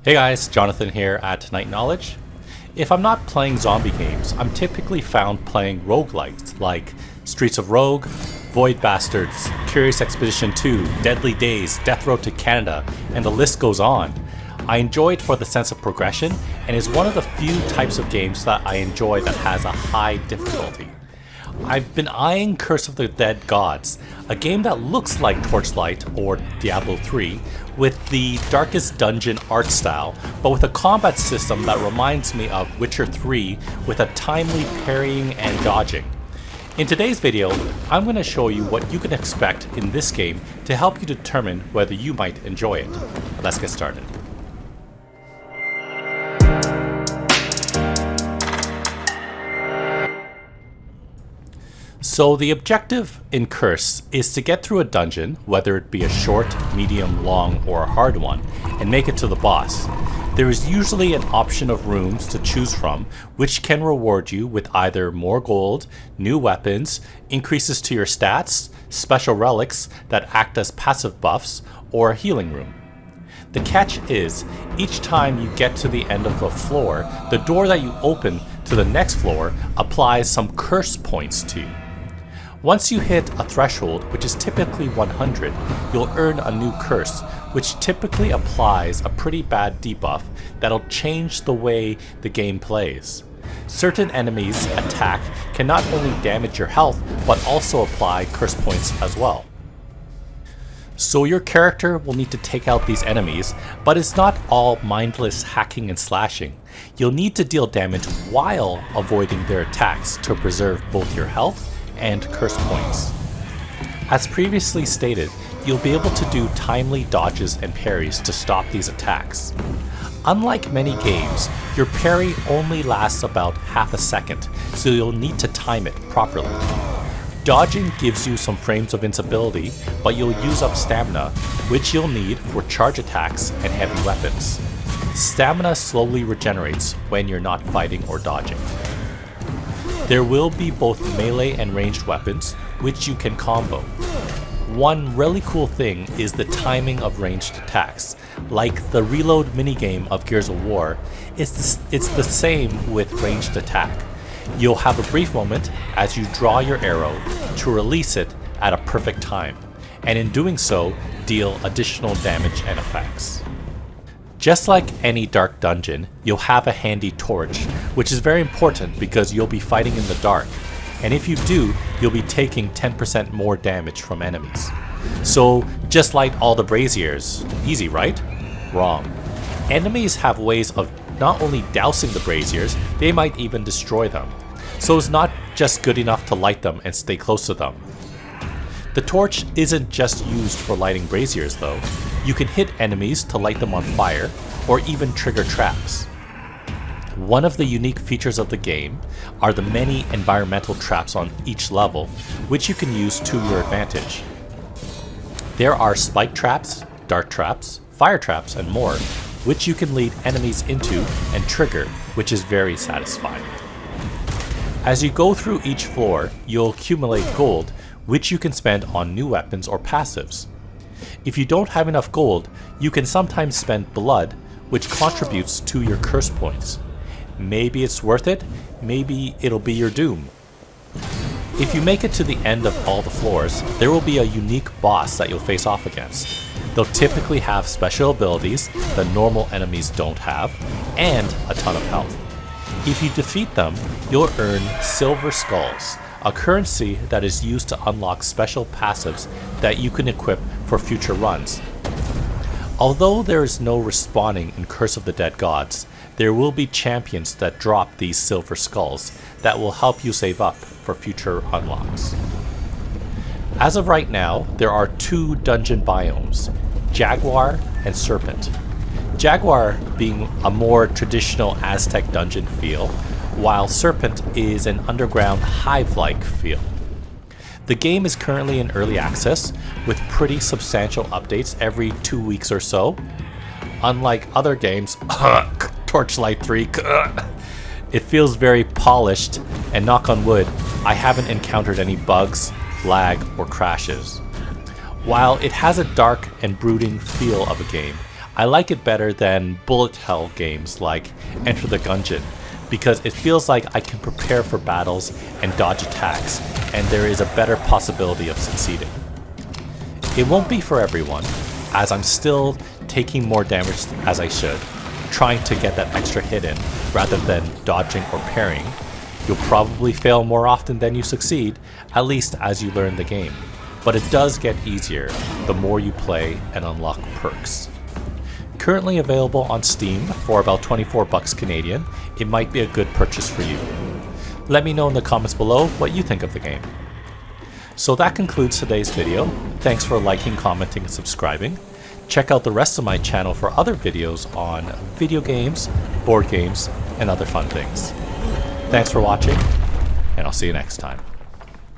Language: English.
Hey guys, Jonathan here at Night Knowledge. If I'm not playing zombie games, I'm typically found playing roguelites like Streets of Rogue, Void Bastards, Curious Expedition 2, Deadly Days, Death Road to Canada, and the list goes on. I enjoy it for the sense of progression and is one of the few types of games that I enjoy that has a high difficulty. I've been eyeing Curse of the Dead Gods, a game that looks like Torchlight or Diablo 3 with the Darkest Dungeon art style, but with a combat system that reminds me of Witcher 3 with a timely parrying and dodging. In today's video, I'm going to show you what you can expect in this game to help you determine whether you might enjoy it. Let's get started. So the objective in Curse is to get through a dungeon, whether it be a short, medium, long, or a hard one, and make it to the boss. There is usually an option of rooms to choose from, which can reward you with either more gold, new weapons, increases to your stats, special relics that act as passive buffs, or a healing room. The catch is, each time you get to the end of a floor, the door that you open to the next floor applies some curse points to you. Once you hit a threshold, which is typically 100, you'll earn a new curse, which typically applies a pretty bad debuff that'll change the way the game plays. Certain enemies' attack can not only damage your health, but also apply curse points as well. So your character will need to take out these enemies, but it's not all mindless hacking and slashing. You'll need to deal damage while avoiding their attacks to preserve both your health and curse points. As previously stated, you'll be able to do timely dodges and parries to stop these attacks. Unlike many games, your parry only lasts about half a second, so you'll need to time it properly. Dodging gives you some frames of invincibility, but you'll use up stamina, which you'll need for charge attacks and heavy weapons. Stamina slowly regenerates when you're not fighting or dodging. There will be both melee and ranged weapons, which you can combo. One really cool thing is the timing of ranged attacks. Like the reload minigame of Gears of War, it's the same with ranged attack. You'll have a brief moment as you draw your arrow to release it at a perfect time, and in doing so, deal additional damage and effects. Just like any dark dungeon, you'll have a handy torch, which is very important because you'll be fighting in the dark, and if you do, you'll be taking 10% more damage from enemies. So just light all the braziers. Easy, right? Wrong. Enemies have ways of not only dousing the braziers, they might even destroy them. So it's not just good enough to light them and stay close to them. The torch isn't just used for lighting braziers though. You can hit enemies to light them on fire, or even trigger traps. One of the unique features of the game are the many environmental traps on each level, which you can use to your advantage. There are spike traps, dart traps, fire traps, and more, which you can lead enemies into and trigger, which is very satisfying. As you go through each floor, you'll accumulate gold, which you can spend on new weapons or passives. If you don't have enough gold, you can sometimes spend blood, which contributes to your curse points. Maybe it's worth it, maybe it'll be your doom. If you make it to the end of all the floors, there will be a unique boss that you'll face off against. They'll typically have special abilities that normal enemies don't have, and a ton of health. If you defeat them, you'll earn silver skulls, a currency that is used to unlock special passives that you can equip for future runs. Although there is no respawning in Curse of the Dead Gods, there will be champions that drop these silver skulls that will help you save up for future unlocks. As of right now, there are two dungeon biomes, Jaguar and Serpent. Jaguar being a more traditional Aztec dungeon feel, while Serpent is an underground hive-like feel. The game is currently in early access, with pretty substantial updates every 2 weeks or so. Unlike other games, Torchlight 3, it feels very polished, and knock on wood, I haven't encountered any bugs, lag, or crashes. While it has a dark and brooding feel of a game, I like it better than bullet hell games like Enter the Gungeon, because it feels like I can prepare for battles and dodge attacks, and there is a better possibility of succeeding. It won't be for everyone, as I'm still taking more damage as I should, trying to get that extra hit in rather than dodging or parrying. You'll probably fail more often than you succeed, at least as you learn the game, but it does get easier the more you play and unlock perks. Currently available on Steam for about 24 bucks Canadian, it might be a good purchase for you. Let me know in the comments below what you think of the game. So that concludes today's video. Thanks for liking, commenting, and subscribing. Check out the rest of my channel for other videos on video games, board games, and other fun things. Thanks for watching, and I'll see you next time.